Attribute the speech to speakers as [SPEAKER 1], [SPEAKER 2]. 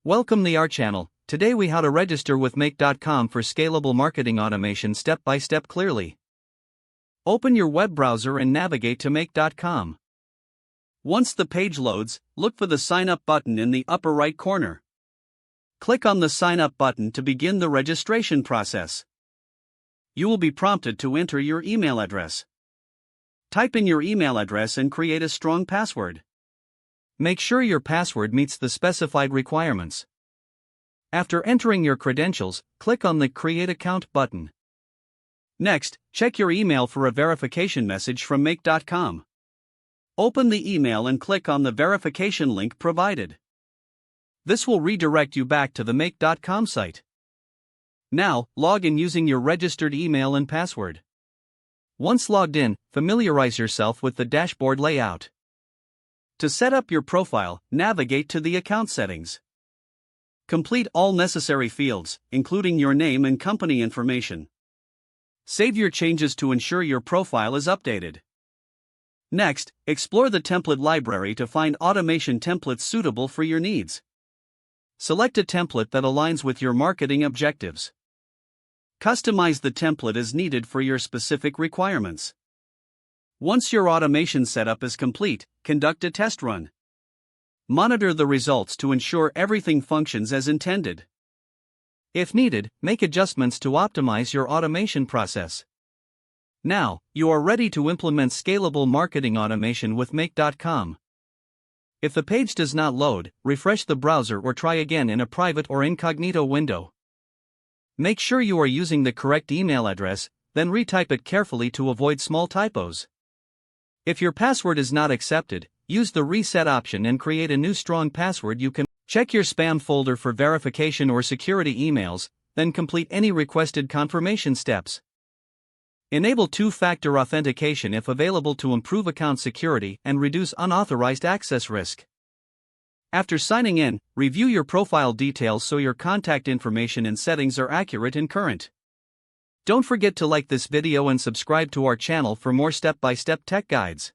[SPEAKER 1] Welcome to our channel. Today we how to register with Make.com for scalable marketing automation step by step clearly. Open your web browser and navigate to Make.com. Once the page loads, look for the sign up button in the upper right corner. Click on the sign up button to begin the registration process. You will be prompted to enter your email address. Type in your email address and create a strong password. Make sure your password meets the specified requirements. After entering your credentials, click on the Create Account button. Next, check your email for a verification message from Make.com. Open the email and click on the verification link provided. This will redirect you back to the Make.com site. Now, log in using your registered email and password. Once logged in, familiarize yourself with the dashboard layout. To set up your profile, navigate to the account settings. Complete all necessary fields, including your name and company information. Save your changes to ensure your profile is updated. Next, explore the template library to find automation templates suitable for your needs. Select a template that aligns with your marketing objectives. Customize the template as needed for your specific requirements. Once your automation setup is complete, conduct a test run. Monitor the results to ensure everything functions as intended. If needed, make adjustments to optimize your automation process. Now, you are ready to implement scalable marketing automation with Make.com. If the page does not load, refresh the browser or try again in a private or incognito window. Make sure you are using the correct email address, then retype it carefully to avoid small typos. If your password is not accepted, use the reset option and create a new strong password. You can check your spam folder for verification or security emails, then complete any requested confirmation steps. Enable two-factor authentication if available to improve account security and reduce unauthorized access risk. After signing in, review your profile details so your contact information and settings are accurate and current. Don't forget to like this video and subscribe to our channel for more step-by-step tech guides.